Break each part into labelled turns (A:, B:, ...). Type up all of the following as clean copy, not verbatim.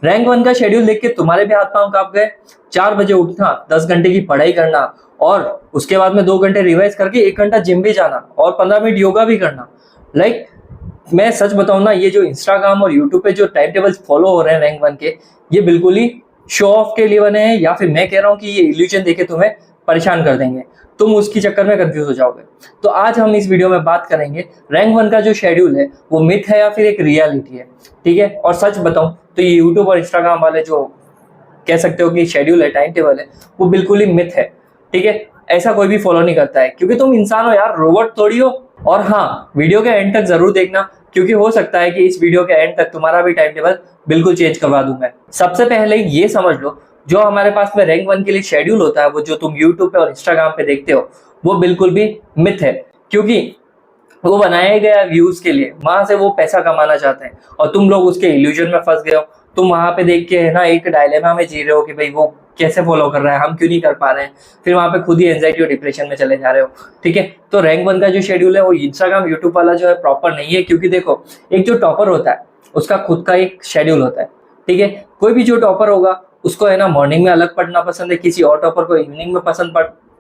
A: Rank one का schedule देख के तुम्हारे भी हाथ पांव कांप गए। 4 बजे उठना, 10 घंटे की पढ़ाई करना और उसके बाद में 2 घंटे रिवाइज करके 1 घंटा जिम भी जाना और 15 मिनट योगा भी करना। लाइक मैं सच बताऊं ना, ये जो इंस्टाग्राम और यूट्यूब पे जो टाइम टेबल्स फॉलो हो रहे हैं रैंक वन के, ये बिल्कुल ही शो ऑफ के लिए बने हैं, या फिर मैं कह रहा हूँ कि ये इल्यूजन देके तुम्हें परेशान कर देंगे, तुम उसकी चक्कर में कंफ्यूज हो जाओगे। तो आज हम इस वीडियो में बात करेंगे रैंक वन का जो शेड्यूल है वो मिथ है या फिर एक रियलिटी है। ठीक है, और सच बताऊं तो ये यूट्यूब और इंस्टाग्राम वाले जो कह सकते हो कि शेड्यूल है, टाइम टेबल है, वो बिल्कुल ही मिथ है। ठीक है, ऐसा कोई भी फॉलो नहीं करता है, क्योंकि तुम इंसान हो यार, रोबोट थोड़ी हो। और हाँ, वीडियो के एंड तक जरूर देखना, क्योंकि हो सकता है कि इस वीडियो के एंड तक तुम्हारा भी टाइम टेबल बिल्कुल चेंज करवा दूं मैं। सबसे पहले ये समझ लो, जो हमारे पास में रैंक वन के लिए शेड्यूल होता है, वो जो तुम यूट्यूब पे और इंस्टाग्राम पे देखते हो, वो बिल्कुल भी मिथ है। क्योंकि वो बनाया गया व्यूज के लिए, वहां से वो पैसा कमाना चाहते हैं और तुम लोग उसके इल्यूजन में फंस गए हो। तुम वहां पे देख के है ना एक डायलेमा में जी रहे हो कि भाई वो कैसे फॉलो कर रहा है, हम क्यों नहीं कर पा रहे हैं। फिर वहां पे खुद ही एंजाइटी और डिप्रेशन में चले जा रहे हो। ठीक है, तो रैंक वन का जो शेड्यूल है वो इंस्टाग्राम यूट्यूब वाला जो है प्रॉपर नहीं है। क्योंकि देखो, एक जो टॉपर होता है उसका खुद का एक शेड्यूल होता है। ठीक है, कोई भी जो टॉपर होगा उसको है ना मॉर्निंग में अलग पढ़ना पसंद है, किसी और टॉपर को इवनिंग में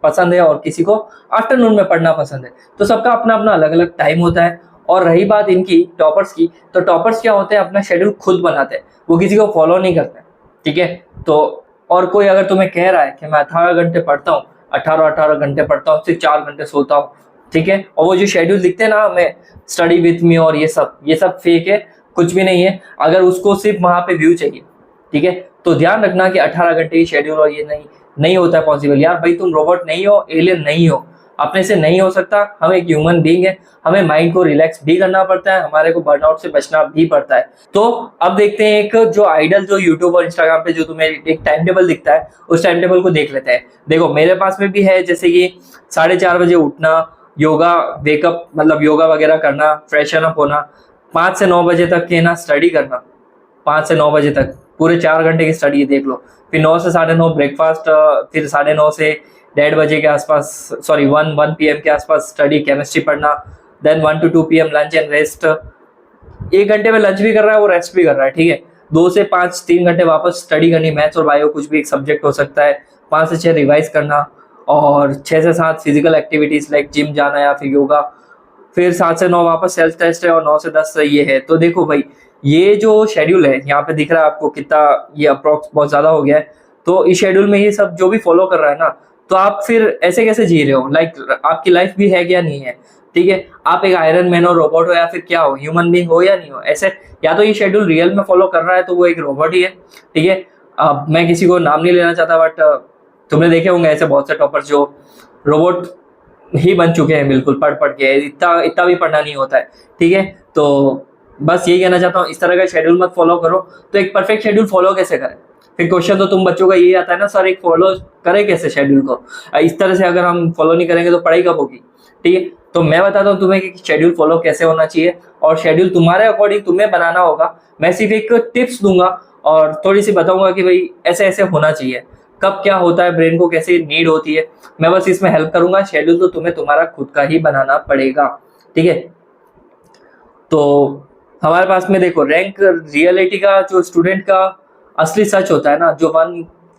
A: पसंद है और किसी को आफ्टरनून में पढ़ना पसंद है। तो सबका अपना अपना अलग अलग टाइम होता है। और रही बात इनकी टॉपर्स की, तो टॉपर्स क्या होते हैं, अपना शेड्यूल खुद बनाते हैं, वो किसी को फॉलो नहीं करते। ठीक है, तो और कोई अगर तुम्हें कह रहा है कि मैं 18 घंटे पढ़ता हूँ, 18 घंटे पढ़ता हूँ, सिर्फ 4 घंटे सोता हूँ, ठीक है, और वो जो शेड्यूल दिखते हैं ना हमें, स्टडी विथ मी और ये सब फेक है, कुछ भी नहीं है। अगर उसको सिर्फ वहां पे व्यू चाहिए, ठीक है, तो ध्यान रखना कि 18 घंटे की शेड्यूल और ये नहीं नहीं होता है पॉसिबल। यार भाई, तुम रोबोट नहीं हो, एलियन नहीं हो, अपने से नहीं हो सकता। हम एक ह्यूमन बीइंग है, हमें माइंड को रिलैक्स भी करना पड़ता है, हमारे को बर्नआउट से बचना भी पड़ता है। तो अब देखते हैं एक जो आइडल जो यूट्यूब और इंस्टाग्राम पे जो तुम्हें एक टाइम टेबल दिखता है, उस टाइम टेबल को देख लेते हैं। देखो मेरे पास में भी है, जैसे कि 4:30 बजे उठना, योगा वेकअप मतलब योगा वगैरह करना, फ्रेशन अप होना, 5 से 9 बजे तक के ना स्टडी करना, 5 से 9 बजे तक पूरे 4 घंटे की स्टडी देख लो। फिर 9 से 9:30 ब्रेकफास्ट, फिर 9:30 से 1:30 बजे के आसपास, सॉरी 1 PM के आसपास स्टडी केमिस्ट्री पढ़ना। Then 1 to 2 PM lunch and rest. 1 घंटे में लंच भी कर रहा है, वो रेस्ट भी कर रहा है। ठीक है, 2 से 5 3 घंटे वापस स्टडी करनी, मैथ्स और बायो कुछ भी एक सब्जेक्ट हो सकता है। 5 से 6 रिवाइज करना और 6 से 7 फिजिकल एक्टिविटीज लाइक जिम जाना या फिर योगा। फिर 7 से 9 वापस सेल्फ टेस्ट है और 9 से 10 ये है। तो देखो भाई, ये जो शेड्यूल है यहाँ पे दिख रहा है आपको कितना, ये अप्रोक्स बहुत ज्यादा हो गया है। तो इस शेड्यूल में ये सब जो भी फॉलो कर रहा है ना, तो आप फिर ऐसे कैसे जी रहे हो, लाइक आपकी लाइफ भी है क्या, नहीं है। ठीक है, आप एक आयरन मैन हो, रोबोट हो, या फिर क्या हो, ह्यूमन बीइंग हो या नहीं हो। ऐसे या तो ये शेड्यूल रियल में फॉलो कर रहा है तो वो एक रोबोट ही है। ठीक है, अब मैं किसी को नाम नहीं लेना चाहता, बट तुमने देखे होंगे ऐसे बहुत से टॉपर्स जो रोबोट ही बन चुके हैं, बिल्कुल पढ़ पढ़ के, इतना इतना भी पढ़ना नहीं होता है। ठीक है, तो बस यही कहना चाहता हूँ, इस तरह का शेड्यूल मत फॉलो करो। तो एक परफेक्ट शेड्यूल फॉलो कैसे करें, फिर क्वेश्चन तो तुम बच्चों का यही आता है ना, सर एक फॉलो करें कैसे शेड्यूल को। इस तरह से अगर हम फॉलो नहीं करेंगे तो पढ़ाई कब होगी। ठीक है, तो मैं बताता हूँ तुम्हें कि शेड्यूल फॉलो कैसे होना चाहिए, और शेड्यूल तुम्हारे अकॉर्डिंग तुम्हें बनाना होगा। मैं सिर्फ एक टिप्स दूंगा और थोड़ी सी बताऊंगा कि भाई ऐसे ऐसे होना चाहिए, कब क्या होता है, ब्रेन को कैसे नीड होती है, मैं बस इसमें हेल्प करूंगा। शेड्यूल तो तुम्हें तुम्हारा खुद का ही बनाना पड़ेगा। ठीक है, तो हमारे पास में देखो रैंक रियलिटी का जो स्टूडेंट का असली सच होता है ना, जो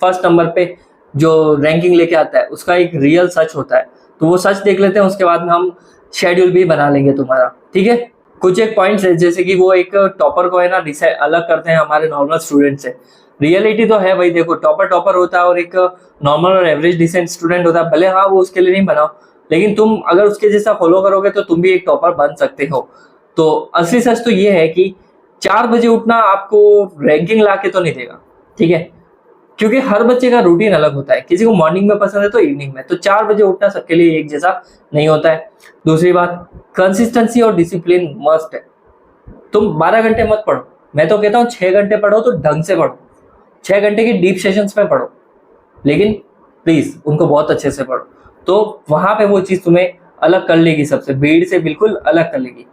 A: फर्स्ट नंबर पे जो रैंकिंग लेके आता है, उसका एक रियल सच होता है। तो वो सच देख लेते हैं, उसके बाद में हम शेड्यूल भी बना लेंगे तुम्हारा। ठीक है, कुछ एक पॉइंट्स है, जैसे कि वो एक टॉपर को है ना अलग करते हैं हमारे नॉर्मल स्टूडेंट से। रियलिटी तो है भाई, देखो टॉपर टॉपर होता है और एक नॉर्मल और एवरेज डिसेंट स्टूडेंट होता है। भले हाँ वो उसके लिए नहीं बनाओ, लेकिन तुम अगर उसके जैसा फॉलो करोगे तो तुम भी एक टॉपर बन सकते हो। तो असली सच तो ये है कि 4 बजे उठना आपको रैंकिंग ला के तो नहीं देगा। ठीक है, क्योंकि हर बच्चे का रूटीन अलग होता है, किसी को मॉर्निंग में पसंद है तो इवनिंग में, तो 4 बजे उठना सबके लिए एक जैसा नहीं होता है। दूसरी बात, कंसिस्टेंसी और डिसिप्लिन मस्ट है। तुम 12 घंटे मत पढ़ो, मैं तो कहता हूँ 6 घंटे पढ़ो तो ढंग से पढ़ो, 6 घंटे की डीप सेशंस में पढ़ो, लेकिन प्लीज उनको बहुत अच्छे से पढ़ो। तो वहां पे वो चीज तुम्हें अलग कर लेगी, सबसे भीड़ से बिल्कुल अलग कर लेगी।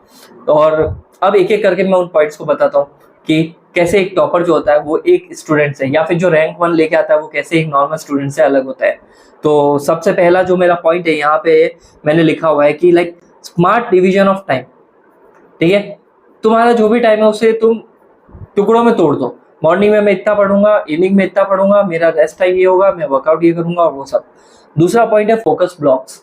A: और अब एक एक करके मैं उन पॉइंट्स को बताता हूँ कि कैसे एक टॉपर जो होता है वो एक स्टूडेंट से, या फिर जो रैंक 1 लेके आता है वो कैसे एक नॉर्मल स्टूडेंट से अलग होता है। तो सबसे पहला जो मेरा पॉइंट है यहाँ पे मैंने लिखा हुआ है कि like smart division of time. ठीक है, तुम्हारा जो भी टाइम है उसे तुम टुकड़ों में तोड़ दो। मॉर्निंग में मैं इतना पढ़ूंगा, इवनिंग में इतना पढ़ूंगा, मेरा रेस्ट टाइम ये होगा, मैं वर्कआउट ये करूंगा और वो सब। दूसरा पॉइंट है फोकस ब्लॉक्स।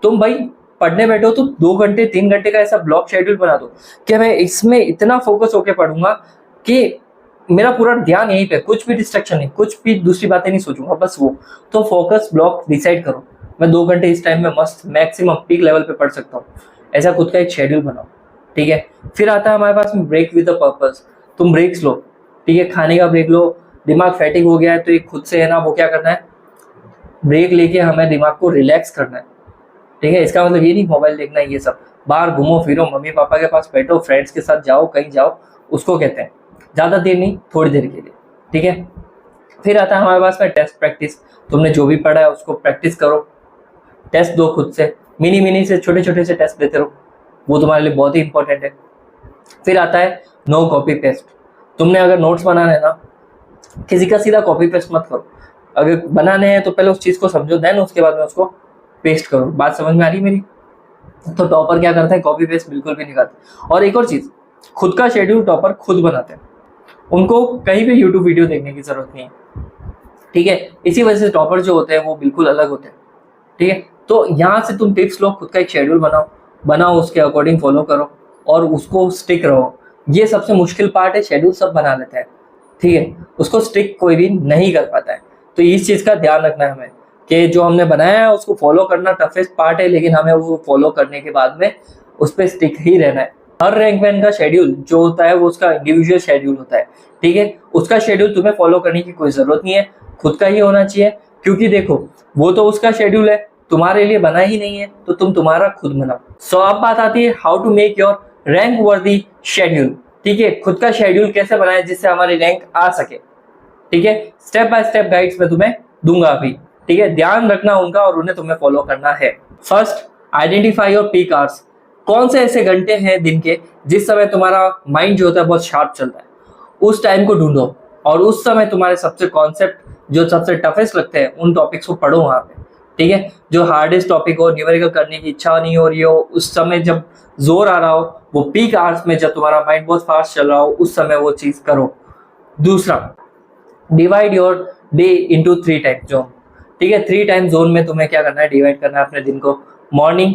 A: तुम भाई पढ़ने बैठो तो 2 घंटे 3 घंटे का ऐसा ब्लॉक शेड्यूल बना दो कि मैं इसमें इतना फोकस होकर पढ़ूंगा कि मेरा पूरा ध्यान यहीं पे, कुछ भी डिस्ट्रैक्शन नहीं, कुछ भी दूसरी बातें नहीं सोचूंगा, बस वो। तो फोकस ब्लॉक डिसाइड करो, मैं 2 घंटे इस टाइम में मस्त मैक्सिमम पीक लेवल पे पढ़ सकता हूँ, ऐसा खुद का एक शेड्यूल बनाओ। ठीक है, फिर आता है हमारे पास ब्रेक विद अ पर्पस। तुम ब्रेक्स लो, ठीक है, खाने का ब्रेक लो, दिमाग फैटिक हो गया है तो एक खुद से है ना वो क्या करना है, ब्रेक लेके हमें दिमाग को रिलैक्स करना है। ठीक है, इसका मतलब ये नहीं मोबाइल देखना है ये सब, बाहर घूमो फिरो, मम्मी पापा के पास बैठो, फ्रेंड्स के साथ जाओ, कहीं जाओ, उसको कहते हैं। ज़्यादा देर नहीं, थोड़ी देर के लिए। ठीक है, फिर आता है हमारे पास में टेस्ट प्रैक्टिस। तुमने जो भी पढ़ा है उसको प्रैक्टिस करो, टेस्ट दो खुद से, मिनी मिनी से छोटे छोटे से टेस्ट देते रहो, वो तुम्हारे लिए बहुत ही इंपॉर्टेंट है। फिर आता है नो कॉपी पेस्ट। तुमने अगर नोट्स बनाने हैं ना, किसी का सीधा कॉपी पेस्ट मत करो, अगर बनाने हैं तो पहले उस चीज़ को समझो, देन उसके बाद में उसको पेस्ट करो। बात समझ में आ रही मेरी? तो टॉपर क्या करता है, कॉपी पेस्ट बिल्कुल भी नहीं करता। और एक और चीज़, खुद का शेड्यूल टॉपर खुद बनाते हैं, उनको कहीं भी यूट्यूब वीडियो देखने की जरूरत नहीं है। ठीक है, इसी वजह से टॉपर जो होते हैं वो बिल्कुल अलग होते हैं। ठीक है, तो यहाँ से तुम टिप्स लो, खुद का एक शेड्यूल बनाओ, उसके अकॉर्डिंग फॉलो करो और उसको स्टिक रहो। ये सबसे मुश्किल पार्ट है, शेड्यूल सब बना लेते हैं, ठीक है, उसको स्टिक कोई भी नहीं कर पाता है। तो इस चीज़ का ध्यान रखना है हमें कि जो हमने बनाया है उसको फॉलो करना टफेस्ट पार्ट है, लेकिन हमें वो फॉलो करने के बाद में उस पर स्टिक ही रहना है। हर रैंकमैन का शेड्यूल जो होता है वो उसका इंडिविजुअल शेड्यूल होता है। ठीक है, उसका शेड्यूल तुम्हें फॉलो करने की कोई जरूरत नहीं है, खुद का ही होना चाहिए। क्योंकि देखो वो तो उसका शेड्यूल है, तुम्हारे लिए बना ही नहीं है, तो तुम तुम्हारा खुद बनाओ। सो अब बात आती है how to make your rank worthy schedule. ठीक है, खुद का शेड्यूल कैसे बनाए जिससे हमारी रैंक आ सके। ठीक है, स्टेप बाय स्टेप गाइड्स मैं तुम्हें दूंगा अभी। ठीक है, ध्यान रखना उनका और उन्हें तुम्हें फॉलो करना है। First, identify your peak hours. कौन से ऐसे घंटे हैं दिन के जिस समय तुम्हारा माइंड जो होता है बहुत शार्प चलता है, उस टाइम को ढूंढो और उस समय तुम्हारे सबसे कॉन्सेप्ट जो सबसे टफेस्ट लगते हैं उन टॉपिक्स को पढ़ो वहां पे। ठीक है, जो हार्डेस्ट टॉपिक हो, न्यूमेरिकल करने की इच्छा नहीं हो रही हो, उस समय जब जोर आ रहा हो, वो पीक आवर्स में जब तुम्हारा माइंड बहुत फास्ट चल रहा हो, उस समय वो चीज करो। दूसरा, divide your day into 3 time zone. ठीक है, 3 टाइम जोन में तुम्हें क्या करना है, डिवाइड करना है अपने दिन को। मॉर्निंग,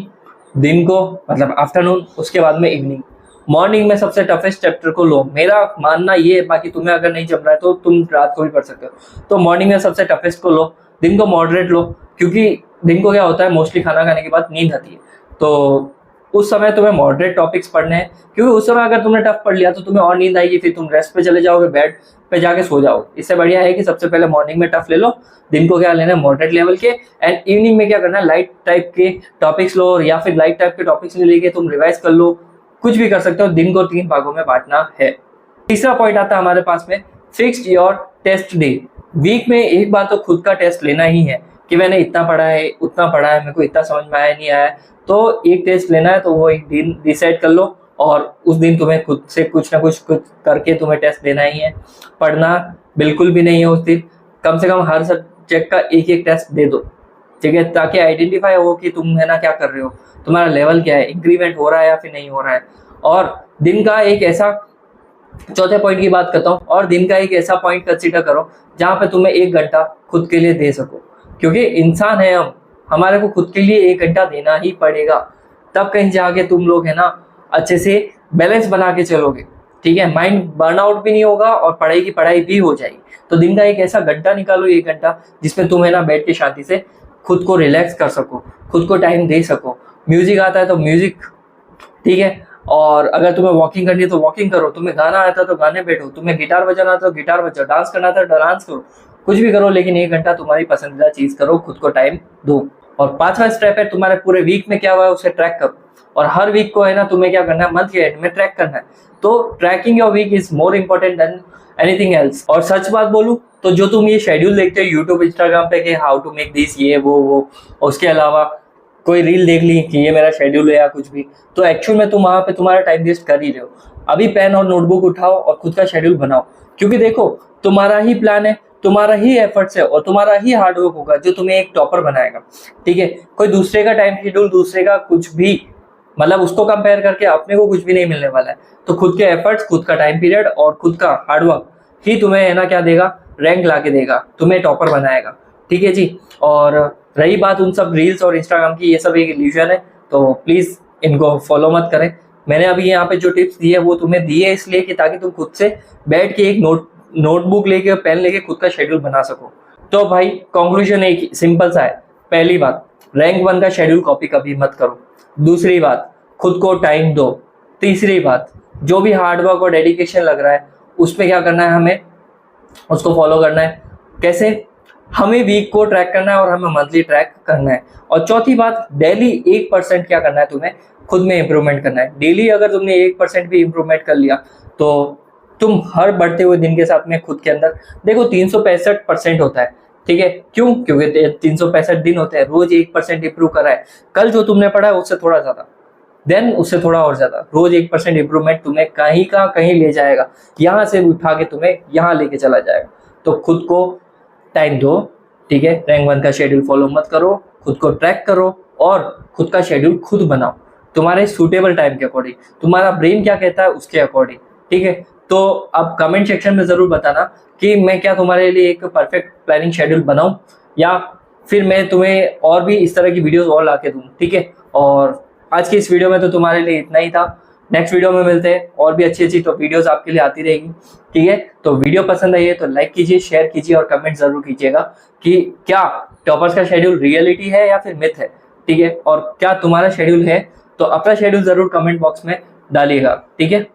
A: दिन को मतलब आफ्टरनून, उसके बाद में इवनिंग। मॉर्निंग में सबसे टफेस्ट चैप्टर को लो, मेरा मानना ये है, बाकी तुम्हें अगर नहीं जम रहा है तो तुम रात को भी पढ़ सकते हो। तो मॉर्निंग में सबसे टफेस्ट को लो, दिन को मॉडरेट लो, क्योंकि दिन को क्या होता है मोस्टली खाना खाने के बाद नींद आती है, तो उस समय तुम्हें मॉडरेट टॉपिक्स पढ़ने हैं। क्योंकि उस समय अगर तुमने टफ पढ़ लिया तो तुम्हें और नींद आएगी, फिर तुम रेस्ट पे चले जाओगे, बेड पे जाके सो जाओ। इससे बढ़िया है कि सबसे पहले मॉर्निंग में टफ ले लो, दिन को क्या लेना है मॉडरेट लेवल के, एंड इवनिंग में क्या करना है लाइट टाइप के टॉपिक्स लो, या फिर लाइट टाइप के टॉपिक्स लेके तुम रिवाइज कर लो, कुछ भी कर सकते हो। दिन को 3 भागों में बांटना है। तीसरा पॉइंट आता है हमारे पास में, fixed your test day. Week में एक बार तो खुद का टेस्ट लेना ही है कि मैंने इतना पढ़ा है, उतना पढ़ा है, मेरे को इतना समझ में आया नहीं आया, तो एक टेस्ट लेना है, तो वो एक दिन डिसाइड कर लो और उस दिन तुम्हें खुद से कुछ ना कुछ करके तुम्हें टेस्ट देना ही है। पढ़ना बिल्कुल भी नहीं है उस दिन, कम से कम हर सब्जेक्ट का एक एक टेस्ट दे दो। ठीक है, ताकि आइडेंटिफाई हो कि तुम है ना क्या कर रहे हो, तुम्हारा लेवल क्या है, इंक्रीमेंट हो रहा है या फिर नहीं हो रहा है। और दिन का एक ऐसा, चौथे पॉइंट की बात करता हूँ, और दिन का एक ऐसा पॉइंट कंसीडर करो जहाँ पे तुम्हें 1 घंटा खुद के लिए दे सको, क्योंकि इंसान है हम, हमारे को खुद के लिए 1 घंटा देना ही पड़ेगा, तब कहीं जाके तुम लोग है ना अच्छे से बैलेंस बना के चलोगे। ठीक है, माइंड बर्नआउट भी नहीं होगा और पढ़ाई की पढ़ाई भी हो जाएगी। तो दिन का एक ऐसा घंटा निकालो, 1 घंटा, जिसमें तुम है ना बैठ के शांति से खुद को रिलैक्स कर सको, खुद को टाइम दे सको। म्यूजिक आता है तो म्यूजिक, ठीक है, और अगर तुम्हें वॉकिंग करनी है तो वॉकिंग करो, तुम्हें गाना आता है तो गाने बैठो, तुम्हें गिटार बजाना आता है तो गिटार बजाओ, डांस करना आता है तो डांस करो, कुछ भी करो, लेकिन 1 घंटा तुम्हारी पसंदीदा चीज करो, खुद को टाइम दो। और 5वां स्टेप है, तुम्हारे पूरे वीक में क्या हुआ है उसे ट्रैक करो, और हर वीक को है ना तुम्हें क्या करना है, मंथ के एंड में ट्रैक करना है। तो tracking your week is more important than anything else. और सच बात बोलूं तो जो तुम ये शेड्यूल देखते हो यूट्यूब इंस्टाग्राम पे कि हाउ टू मेक दिस, ये वो, उसके अलावा कोई रील देख ली कि ये मेरा शेड्यूल है या कुछ भी, तो एक्चुअल में तुम वहां पे तुम्हारा टाइम वेस्ट कर ही रहे हो। अभी पेन और नोटबुक उठाओ और खुद का शेड्यूल बनाओ, क्योंकि देखो तुम्हारा ही प्लान है, तुम्हारा ही एफर्ट्स है और तुम्हारा ही हार्डवर्क होगा जो तुम्हें एक टॉपर बनाएगा। ठीक है, कोई दूसरे का टाइम शेड्यूल, दूसरे का कुछ भी, मतलब उसको कंपेयर करके अपने को कुछ भी नहीं मिलने वाला है। तो खुद के एफर्ट्स, खुद का टाइम पीरियड और खुद का हार्डवर्क ही तुम्हें है ना क्या देगा, रैंक ला के देगा, तुम्हें टॉपर बनाएगा। ठीक है जी। और रही बात उन सब रील्स और इंस्टाग्राम की, ये सब एक इल्यूजन है, तो प्लीज इनको फॉलो मत करें। मैंने अभी यहाँ पे जो टिप्स दी है वो तुम्हें दी है इसलिए कि ताकि तुम खुद से बैठ के एक नोटबुक लेके पेन लेके खुद का शेड्यूल बना सको। तो भाई कंक्लूजन एक सिंपल सा है। पहली बात, रैंक 1 का शेड्यूल कॉपी कभी मत करो। दूसरी बात, खुद को टाइम दो। तीसरी बात, जो भी हार्डवर्क और डेडिकेशन लग रहा है उसमें क्या करना है, हमें उसको फॉलो करना है। कैसे, हमें वीक को ट्रैक करना है और हमें मंथली ट्रैक करना है। और चौथी बात, डेली 1% क्या करना है, तुम्हें खुद में इंप्रूवमेंट करना है। डेली अगर तुमने 1% भी इंप्रूवमेंट कर लिया तो तुम हर बढ़ते हुए दिन के साथ में खुद के अंदर, देखो 365% होता है, ठीक है, क्यों, क्योंकि 365 दिन होते हैं, रोज 1% इंप्रूव करा है, कल जो तुमने पढ़ा है उससे थोड़ा ज्यादा, देन उससे थोड़ा और ज्यादा, रोज 1% इंप्रूवमेंट तुम्हें कहीं का कहीं ले जाएगा, यहाँ से उठा के तुम्हें यहाँ लेके चला जाएगा। तो खुद को टाइम दो, ठीक है, रैंक 1 का शेड्यूल फॉलो मत करो, खुद को ट्रैक करो और खुद का शेड्यूल खुद बनाओ, तुम्हारे सूटेबल टाइम के अकॉर्डिंग, तुम्हारा ब्रेन क्या कहता है उसके अकॉर्डिंग। ठीक है, तो आप कमेंट सेक्शन में जरूर बताना कि मैं क्या तुम्हारे लिए एक परफेक्ट प्लानिंग शेड्यूल बनाऊं, या फिर मैं तुम्हें और भी इस तरह की वीडियोस और ला के दूँ। ठीक है, और आज की इस वीडियो में तो तुम्हारे लिए इतना ही था। नेक्स्ट वीडियो में मिलते हैं, और भी अच्छी अच्छी तो वीडियोस आपके लिए आती रहेगी। ठीक है, तो वीडियो पसंद आई है तो लाइक कीजिए, शेयर कीजिए और कमेंट जरूर कीजिएगा कि क्या टॉपर्स का शेड्यूल रियलिटी है या फिर मिथ है। ठीक है, और क्या तुम्हारा शेड्यूल है, तो अपना शेड्यूल जरूर कमेंट बॉक्स में डालिएगा। ठीक है।